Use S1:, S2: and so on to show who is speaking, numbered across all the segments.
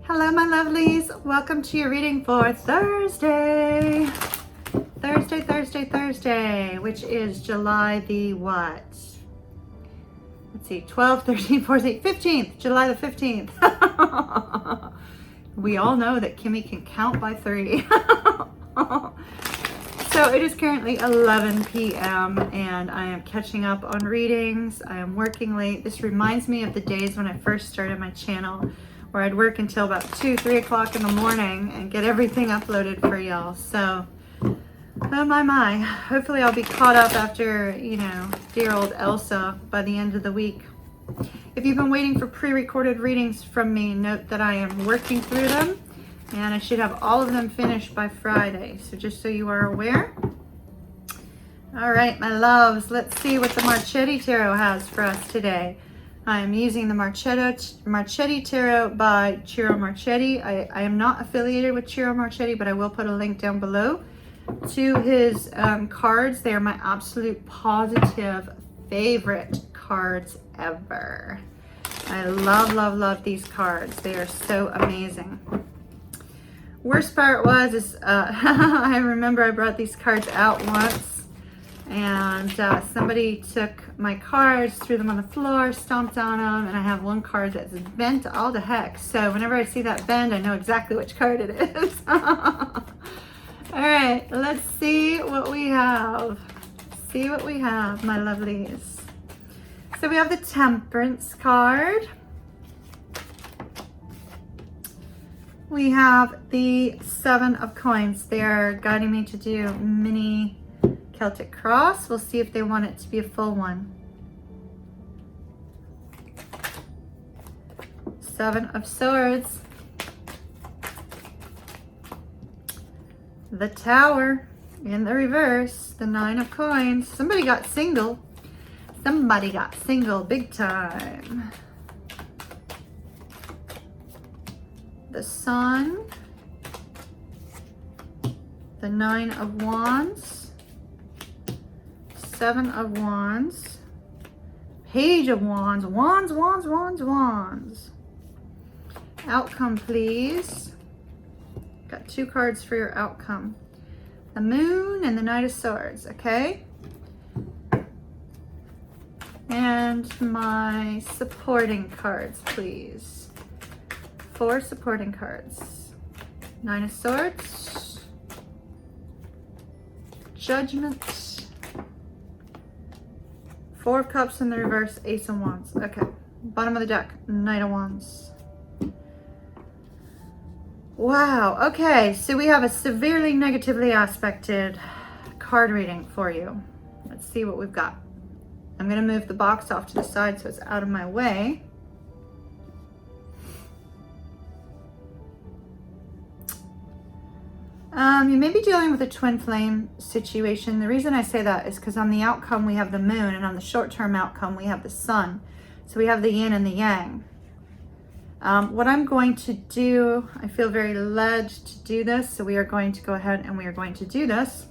S1: Hello, my lovelies. Welcome to your reading for Thursday, which is July the what? Let's see, 12, 13, 14, 15th, July the 15th. We all know that Kimmy can count by 3. So it is currently 11 p.m. and I am catching up on readings. I am working late. This reminds me of the days when I first started my channel, where I'd work until about 2, 3 o'clock in the morning and get everything uploaded for y'all. So, oh my. Hopefully I'll be caught up after, you know, dear old Elsa by the end of the week. If you've been waiting for pre-recorded readings from me, note that I am working through them and I should have all of them finished by Friday. So just so you are aware. All right, my loves, let's see what the Marchetti Tarot has for us today. I am using the Marchetti Tarot by Ciro Marchetti. I am not affiliated with Ciro Marchetti, but I will put a link down below to his cards. They are my absolute positive favorite cards ever. I love these cards. They are so amazing. Worst part was is I remember I brought these cards out once. And somebody took my cards, threw them on the floor, stomped on them, and I have one card that's bent all to heck. So whenever I see that bend, I know exactly which card it is. All right, let's see what we have. See what we have, my lovelies. So we have the Temperance card. We have the 7 of Coins. They are guiding me to do mini Celtic cross. We'll see if they want it to be a full one. 7 of Swords. The Tower in the reverse. The 9 of Coins. Somebody got single. Somebody got single big time. The Sun. The 9 of Wands. 7 of Wands, Page of Wands, Wands. Outcome, please. Got 2 cards for your outcome. The Moon and the Knight of Swords, okay? And my supporting cards, please. 4 supporting cards. 9 of Swords, Judgment, 4 of Cups in the reverse, Ace of Wands. Okay, bottom of the deck, Knight of Wands. Wow, okay, so we have a severely negatively aspected card reading for you. Let's see what we've got. I'm gonna move the box off to the side so it's out of my way. You may be dealing with a twin flame situation. The reason I say that is because on the outcome we have the Moon, and on the short-term outcome we have the Sun. So we have the yin and the yang. What I'm going to do, I feel very led to do this, so we are going to go ahead and we are going to do this.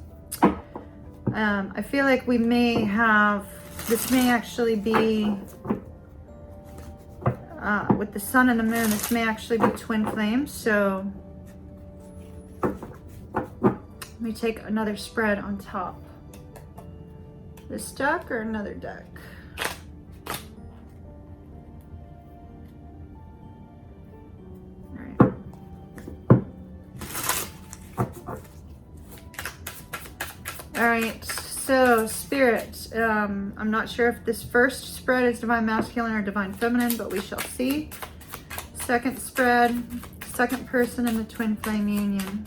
S1: I feel like we may have, this may actually be, with the Sun and the Moon, this may actually be twin flames. So let me take another spread on top. This deck or another deck? All right, so Spirit, I'm not sure if this first spread is Divine Masculine or Divine Feminine, but we shall see. Second spread, second person in the twin flame union.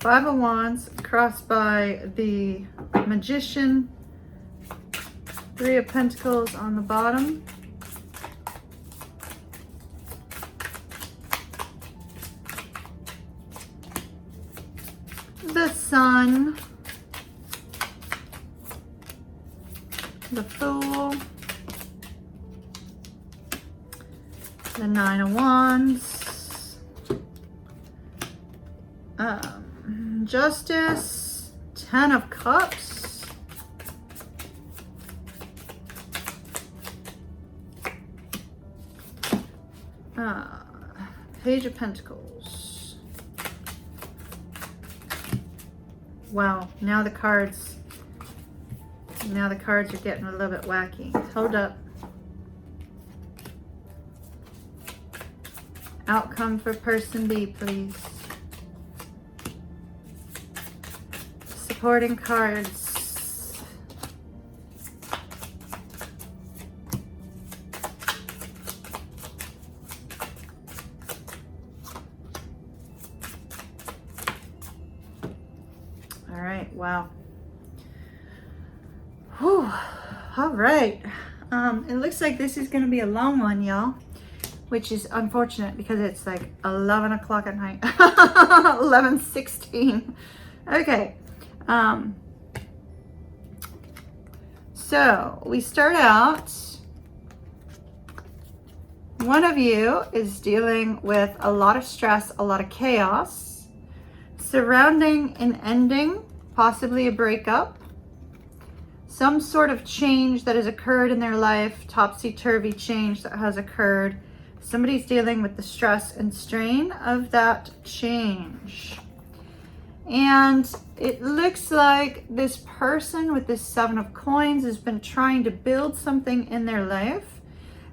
S1: 5 of Wands crossed by the Magician, 3 of Pentacles on the bottom. The Sun, the Fool, the 9 of Wands, Justice, 10 of Cups, Page of Pentacles. Wow, now the cards are getting a little bit wacky. Hold up. Outcome for person B, please. Supporting cards. All right, wow. Whew. All right. It looks like this is going to be a long one, y'all, which is unfortunate because it's like 11 o'clock at night. 11:16. Okay. So we start out, one of you is dealing with a lot of stress, a lot of chaos, surrounding an ending, possibly a breakup, some sort of change that has occurred in their life, topsy-turvy change that has occurred. Somebody's dealing with the stress and strain of that change. And it looks like this person with this 7 of coins has been trying to build something in their life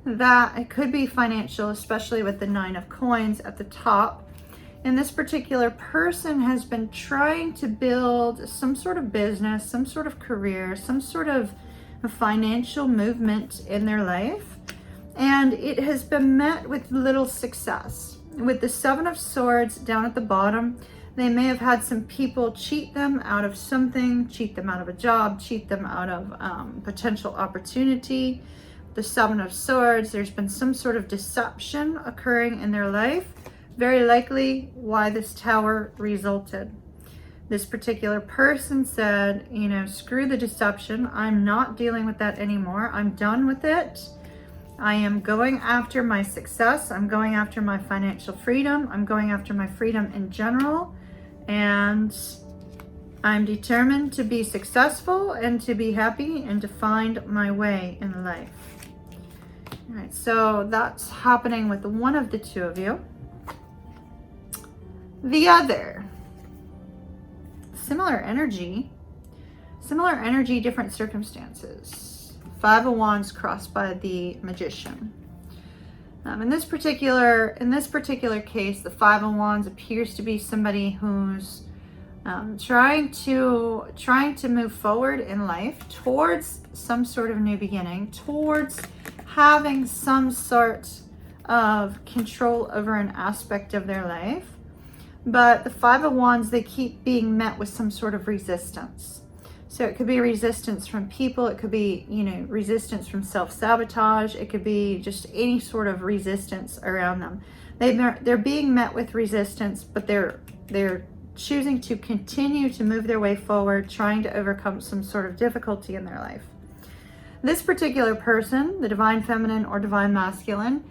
S1: that it could be financial, especially with the 9 of coins at the top. And this particular person has been trying to build some sort of business, some sort of career, some sort of financial movement in their life. And it has been met with little success. With the 7 of Swords down at the bottom, they may have had some people cheat them out of something, cheat them out of a job, cheat them out of potential opportunity. The 7 of Swords, there's been some sort of deception occurring in their life. Very likely why this Tower resulted. This particular person said, you know, screw the deception. I'm not dealing with that anymore. I'm done with it. I am going after my success. I'm going after my financial freedom. I'm going after my freedom in general. And I'm determined to be successful and to be happy and to find my way in life. All right, so that's happening with one of the two of you. The other, similar energy, different circumstances. 5 of Wands crossed by the Magician. In this particular case, the 5 of Wands appears to be somebody who's trying to move forward in life towards some sort of new beginning, towards having some sort of control over an aspect of their life. But the 5 of Wands, they keep being met with some sort of resistance. So it could be resistance from people. It could be, you know, resistance from self-sabotage. It could be just any sort of resistance around them. They're being met with resistance, but they're choosing to continue to move their way forward, trying to overcome some sort of difficulty in their life. This particular person, the Divine Feminine or Divine Masculine,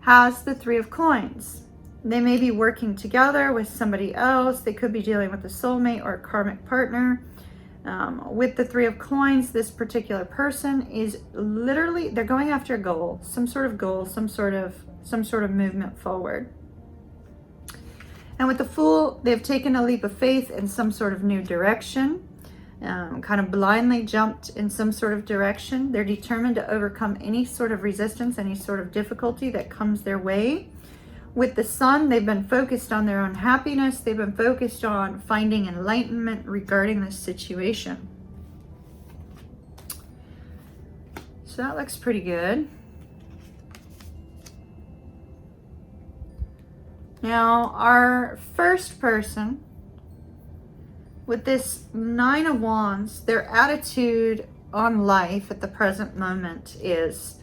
S1: has the 3 of Coins. They may be working together with somebody else. They could be dealing with a soulmate or a karmic partner. With the 3 of Coins, this particular person is literally, they're going after a goal, some sort of goal, some sort of movement forward. And with the Fool, they've taken a leap of faith in some sort of new direction, kind of blindly jumped in some sort of direction. They're determined to overcome any sort of resistance, any sort of difficulty that comes their way. With the Sun, they've been focused on their own happiness. They've been focused on finding enlightenment regarding this situation. So that looks pretty good. Now, our first person with this 9 of Wands, their attitude on life at the present moment is,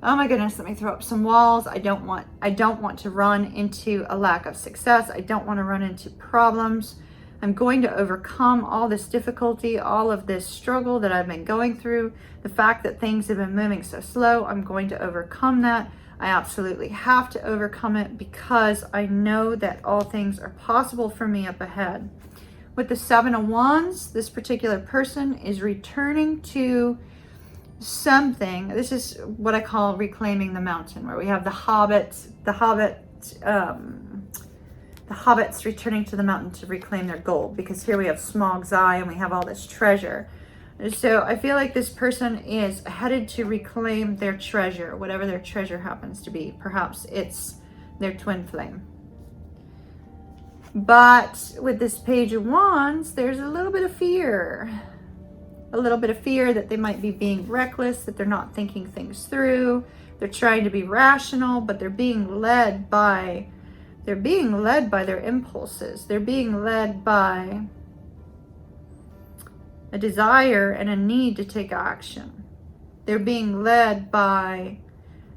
S1: oh my goodness, let me throw up some walls. I don't want to run into a lack of success. I don't want to run into problems. I'm going to overcome all this difficulty, all of this struggle that I've been going through. The fact that things have been moving so slow, I'm going to overcome that. I absolutely have to overcome it because I know that all things are possible for me up ahead. With the 7 of Wands, this particular person is returning to something. This is what I call reclaiming the mountain, where we have the hobbits returning to the mountain to reclaim their gold, because here we have Smog's Eye and we have all this treasure. So I feel like this person is headed to reclaim their treasure, whatever their treasure happens to be. Perhaps it's their twin flame. But with this Page of Wands, there's a little bit of fear. A little bit of fear that they might be being reckless, that they're not thinking things through. They're trying to be rational, but they're being led by their impulses. They're being led by a desire and a need to take action. They're being led by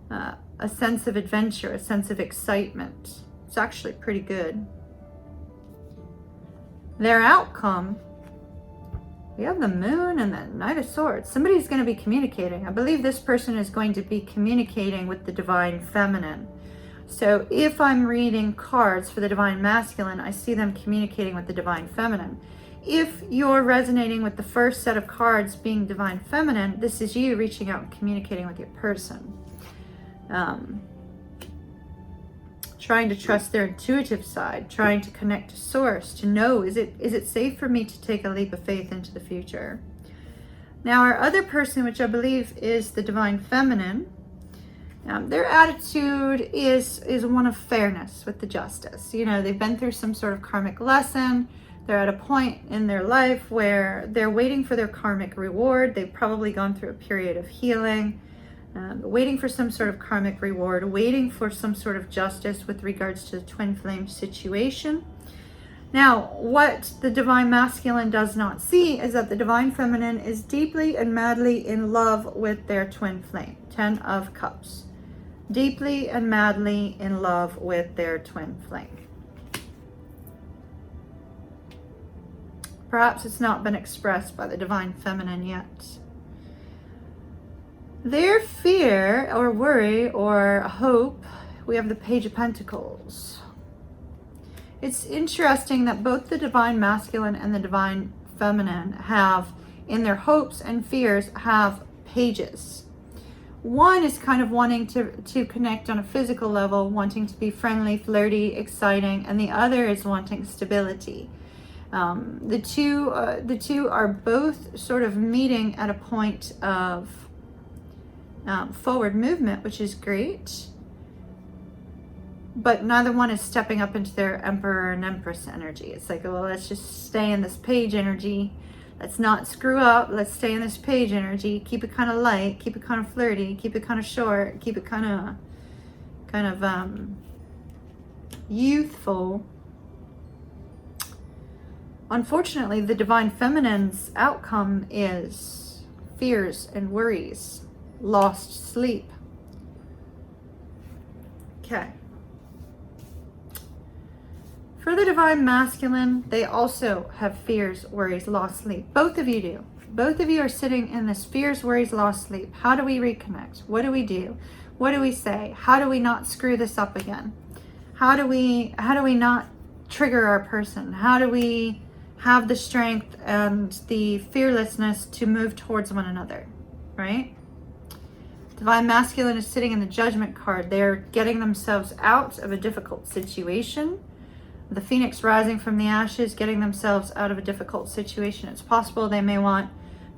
S1: a sense of adventure, a sense of excitement. It's actually pretty good. Their outcome, we have the Moon and the Knight of Swords. Somebody's going to be communicating. I believe this person is going to be communicating with the Divine Feminine. So if I'm reading cards for the Divine Masculine, I see them communicating with the Divine Feminine. If you're resonating with the first set of cards being Divine Feminine, this is you reaching out and communicating with your person. Trying to trust their intuitive side, trying to connect to source, to know, is it safe for me to take a leap of faith into the future? Now our other person, which I believe is the Divine Feminine, their attitude is one of fairness with the justice. You know, they've been through some sort of karmic lesson. They're at a point in their life where they're waiting for their karmic reward. They've probably gone through a period of healing. Waiting for some sort of karmic reward, waiting for some sort of justice with regards to the twin flame situation. Now, what the Divine Masculine does not see is that the Divine Feminine is deeply and madly in love with their twin flame. 10 of Cups. Deeply and madly in love with their twin flame. Perhaps it's not been expressed by the Divine Feminine yet. Their fear or worry or hope, we have the Page of Pentacles. It's interesting that both the Divine Masculine and the Divine Feminine have, in their hopes and fears, have pages. One is kind of wanting to connect on a physical level, wanting to be friendly, flirty, exciting, and the other is wanting stability. The two are both sort of meeting at a point of forward movement, which is great, but neither one is stepping up into their Emperor and Empress energy. It's like, well, let's just stay in this Page energy. Let's not screw up. Let's stay in this Page energy. Keep it kind of light. Keep it kind of flirty. Keep it kind of short. Keep it kind of youthful. Unfortunately, the Divine Feminine's outcome is fears and worries. Lost sleep. Okay. For the Divine Masculine, they also have fears, worries, lost sleep. Both of you do. Both of you are sitting in this fears, worries, lost sleep. How do we reconnect? What do we do? What do we say? How do we not screw this up again? How do we not trigger our person? How do we have the strength and the fearlessness to move towards one another, right? Divine Masculine is sitting in the Judgment card. They're getting themselves out of a difficult situation. The Phoenix rising from the ashes, getting themselves out of a difficult situation. It's possible they may want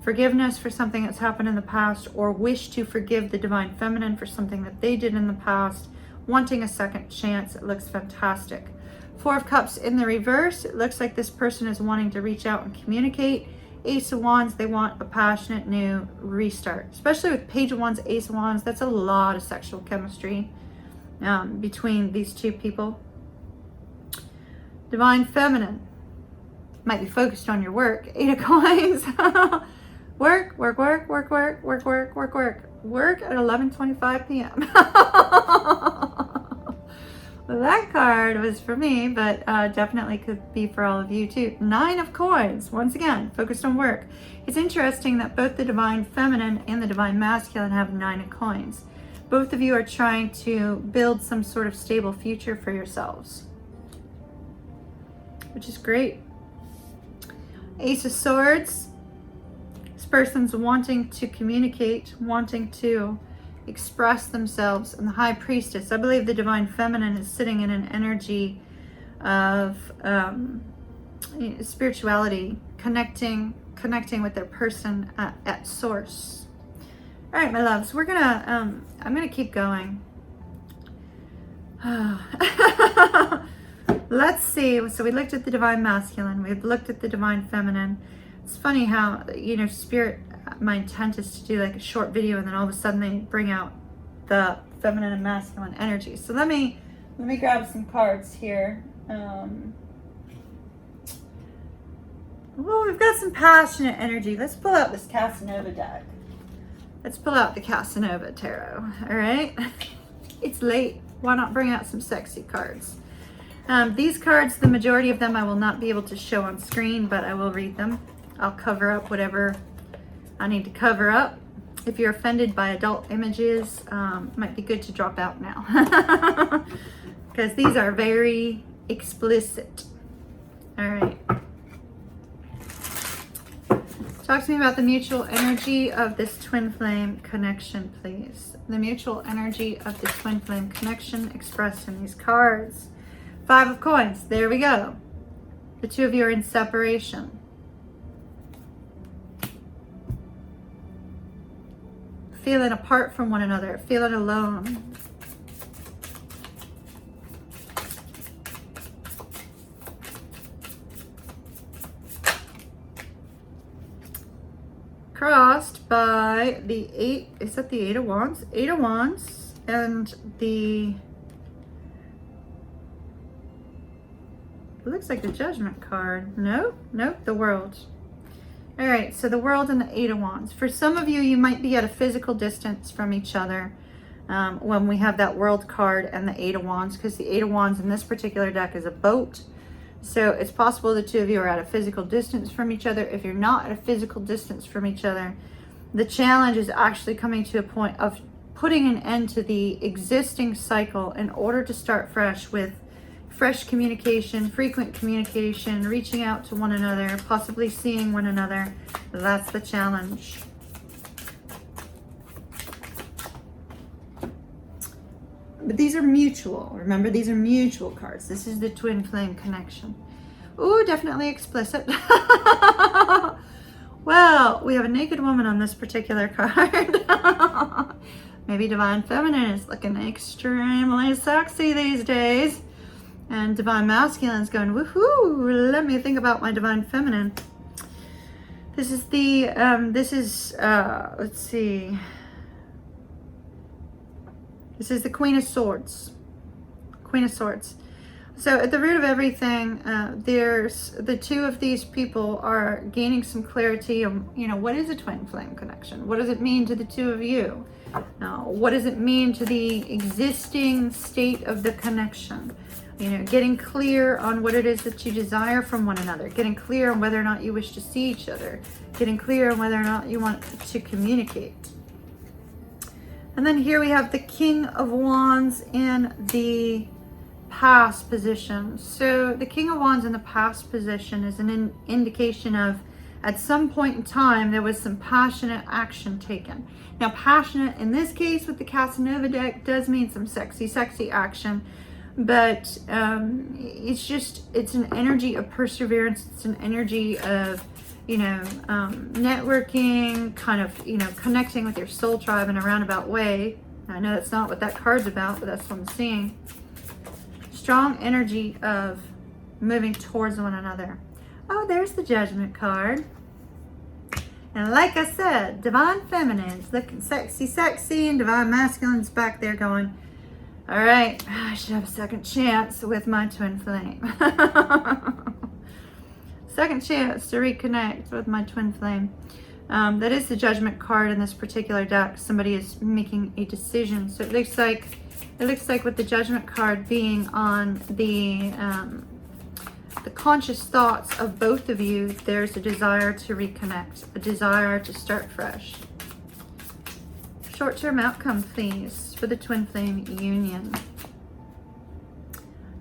S1: forgiveness for something that's happened in the past, or wish to forgive the Divine Feminine for something that they did in the past, wanting a second chance. It looks fantastic. 4 of Cups in the reverse. It looks like this person is wanting to reach out and communicate. Ace of Wands, they want a passionate new restart. Especially with Page of Wands, Ace of Wands, that's a lot of sexual chemistry between these two people. Divine Feminine might be focused on your work. 8 of Coins. Work at 11:25 p.m. Well, that card was for me, but definitely could be for all of you too. 9 of Coins, once again, focused on work. It's interesting that both the Divine Feminine and the Divine Masculine have 9 of Coins. Both of you are trying to build some sort of stable future for yourselves, which is great. Ace of Swords. This person's wanting to communicate, wanting to express themselves. And the High Priestess, I believe the Divine Feminine is sitting in an energy of spirituality, connecting with their person at source. All right, my loves, we're gonna I'm gonna keep going. Let's see. So we looked at the Divine Masculine, we've looked at the Divine Feminine. It's funny how, you know, Spirit, my intent is to do like a short video and then all of a sudden they bring out the feminine and masculine energy. So let me grab some cards here. Well, we've got some passionate energy. Let's pull out this Casanova deck. Let's pull out the Casanova Tarot. All right. It's late. Why not bring out some sexy cards? These cards, the majority of them I will not be able to show on screen, but I will read them. I'll cover up whatever I need to cover up. If you're offended by adult images, might be good to drop out now. Because these are very explicit. All right. Talk to me about the mutual energy of this twin flame connection, please. The mutual energy of the twin flame connection expressed in these cards. 5 of coins. There we go. The two of you are in separation. Feeling apart from one another. Feeling alone. Crossed by the 8, is that the 8 of Wands? 8 of Wands and the, it looks like the Judgment card. Nope, the World. All right, so the World and the 8 of Wands. For some of you, you might be at a physical distance from each other when we have that World card and the 8 of Wands, because the 8 of Wands in this particular deck is a boat. So it's possible the two of you are at a physical distance from each other. If you're not at a physical distance from each other, the challenge is actually coming to a point of putting an end to the existing cycle in order to start fresh with fresh communication, frequent communication, reaching out to one another, possibly seeing one another. That's the challenge. But these are mutual. Remember, these are mutual cards. This is the twin flame connection. Ooh, definitely explicit. Well, we have a naked woman on this particular card. Maybe Divine Feminine is looking extremely sexy these days. And Divine Masculine is going, woohoo, let me think about my Divine Feminine. This is the, let's see. This is the Queen of Swords. Queen of Swords. So at the root of everything, there's the two of these people are gaining some clarity on, you know, what is a twin flame connection? What does it mean to the two of you? What does it mean to the existing state of the connection? You know, getting clear on what it is that you desire from one another. Getting clear on whether or not you wish to see each other. Getting clear on whether or not you want to communicate. And then here we have the King of Wands in the past position. So the King of Wands in the past position is an indication of, at some point in time, there was some passionate action taken. Now, passionate in this case with the Casanova deck does mean some sexy action, but it's an energy of perseverance. It's an energy of, you know, networking, kind of, you know, connecting with your soul tribe in a roundabout way. I know that's not what that card's about, but that's what I'm seeing. Strong energy of moving towards one another. Oh, there's the Judgment card. And like I said, Divine Feminine's looking sexy, and Divine Masculine's back there going, all right, I should have a second chance with my twin flame. Second chance to reconnect with my twin flame. That is the Judgment card in this particular deck. Somebody is making a decision. So it looks like with the Judgment card being on the conscious thoughts of both of you, there's a desire to reconnect, a desire to start fresh. Short-term outcome, please, for the twin flame union.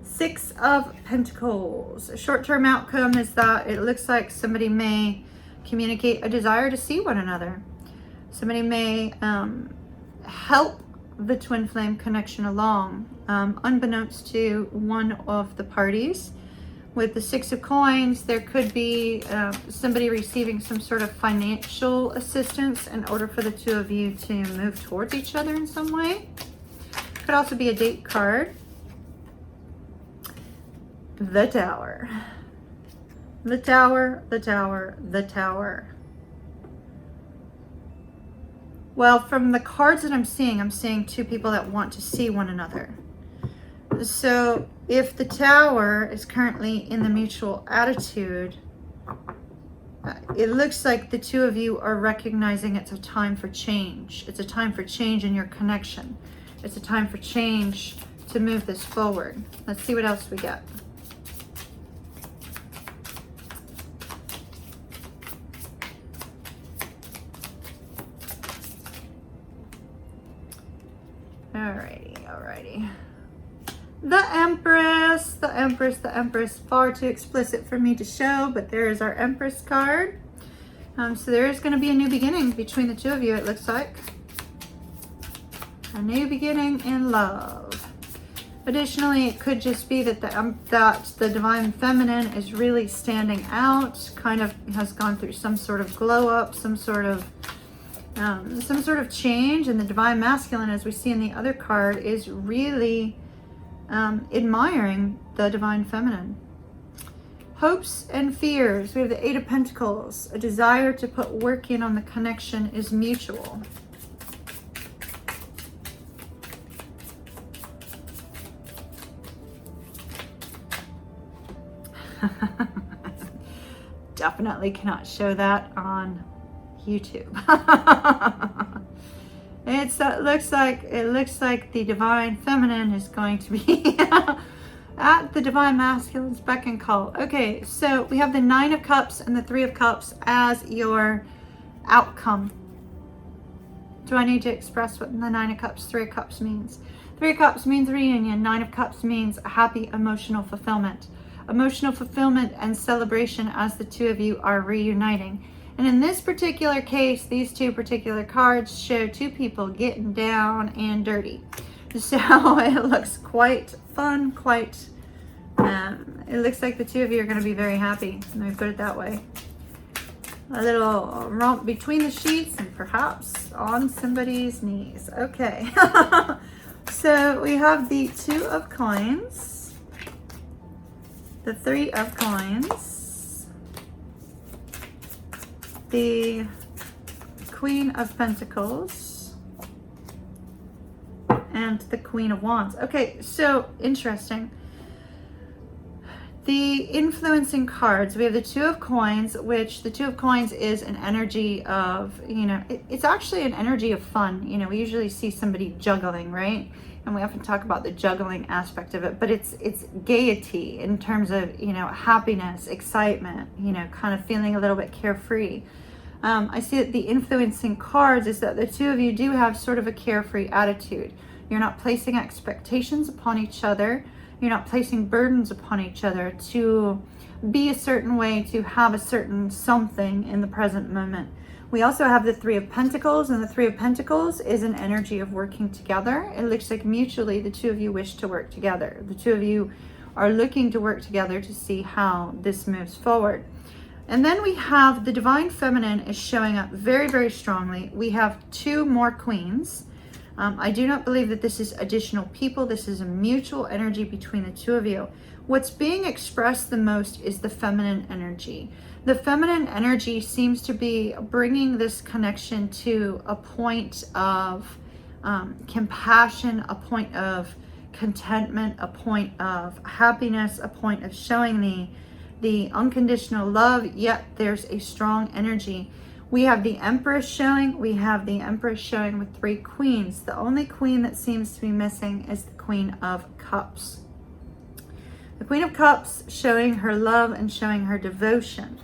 S1: 6 of Pentacles. A short-term outcome is that it looks like somebody may communicate a desire to see one another. Somebody may help the twin flame connection along, unbeknownst to one of the parties. With the Six of Coins, there could be somebody receiving some sort of financial assistance in order for the two of you to move towards each other in some way. Could also be a date card. The Tower. The Tower, the Tower, the Tower. Well, from the cards that I'm seeing two people that want to see one another. So if the Tower is currently in the mutual attitude, it looks like the two of you are recognizing it's a time for change. It's a time for change in your connection. It's a time for change to move this forward. Let's see what else we get. Alrighty. The Empress, the Empress, the Empress. Far too explicit for me to show, but there is our Empress card. So there is going to be a new beginning between the two of you, it looks like. A new beginning in love. Additionally, it could just be that the Divine Feminine is really standing out, kind of has gone through some sort of glow up, some sort of change, and the Divine Masculine, as we see in the other card, is really admiring the Divine Feminine. Hopes and fears. We have the Eight of Pentacles. A desire to put work in on the connection is mutual. Definitely cannot show that on YouTube. It looks like the Divine Feminine is going to be at the Divine Masculine's beck and call. Okay, so we have the Nine of Cups and the Three of Cups as your outcome. Do I need to express what the Nine of Cups, Three of Cups means? Three of Cups means reunion. Nine of Cups means a happy emotional fulfillment. Emotional fulfillment and celebration as the two of you are reuniting. And in this particular case, these two particular cards show two people getting down and dirty. So it looks quite fun, it looks like the two of you are going to be very happy. Let me put it that way. A little romp between the sheets and perhaps on somebody's knees. Okay. So we have the Two of Coins, the Three of Coins, the Queen of Pentacles, and the Queen of Wands. Okay, so interesting. The influencing cards, we have the Two of Coins, which the Two of Coins is an energy of, it's actually an energy of fun. We usually see somebody juggling, right? And we often talk about the juggling aspect of it, but it's gaiety in terms of, happiness, excitement, kind of feeling a little bit carefree. I see that the influencing cards is that the two of you do have sort of a carefree attitude. You're not placing expectations upon each other. You're not placing burdens upon each other to be a certain way, to have a certain something in the present moment. We also have the Three of Pentacles, and the Three of Pentacles is an energy of working together. It looks like mutually the two of you wish to work together. The two of you are looking to work together to see how this moves forward. And then we have the Divine Feminine is showing up very, very strongly. We have two more Queens. I do not believe that this is additional people. This is a mutual energy between the two of you. What's being expressed the most is the feminine energy. The feminine energy seems to be bringing this connection to a point of compassion, a point of contentment, a point of happiness, a point of showing the unconditional love, yet there's a strong energy. We have the Empress showing. We have the Empress showing with three Queens. The only Queen that seems to be missing is the Queen of Cups. The Queen of Cups showing her love and showing her devotion.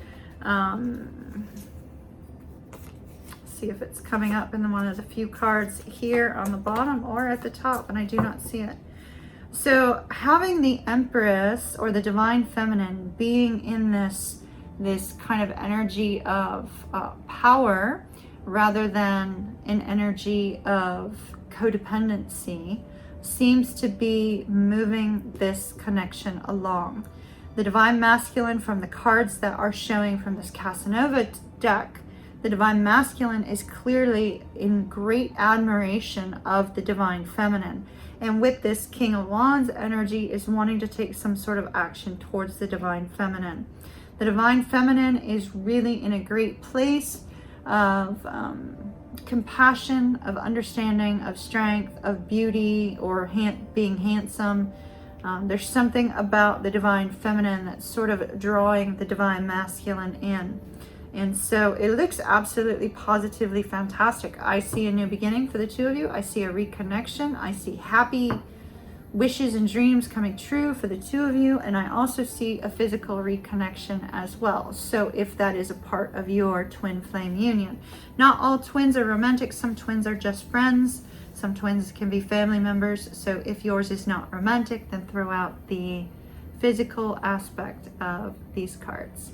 S1: See if it's coming up in one of the few cards here on the bottom or at the top, and I do not see it. So having the Empress or the Divine Feminine being in this this kind of energy of power rather than an energy of codependency seems to be moving this connection along. The Divine Masculine, from the cards that are showing from this Casanova deck, the Divine Masculine is clearly in great admiration of the Divine Feminine. And with this King of Wands energy is wanting to take some sort of action towards the Divine Feminine. The Divine Feminine is really in a great place of compassion, of understanding, of strength, of beauty, or being handsome. There's something about the Divine Feminine that's sort of drawing the Divine Masculine in. And so it looks absolutely positively fantastic. I see a new beginning for the two of you. I see a reconnection. I see happy wishes and dreams coming true for the two of you. And I also see a physical reconnection as well. So if that is a part of your twin flame union. Not all twins are romantic. Some twins are just friends. Some twins can be family members. So if yours is not romantic, then throw out the physical aspect of these cards.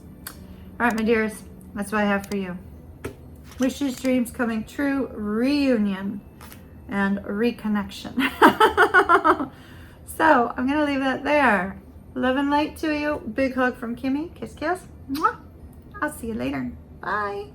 S1: All right, my dears, that's what I have for you. Wishes, dreams coming true, reunion, and reconnection. So I'm going to leave that there. Love and light to you. Big hug from Kimmy. Kiss, kiss. Mwah. I'll see you later. Bye.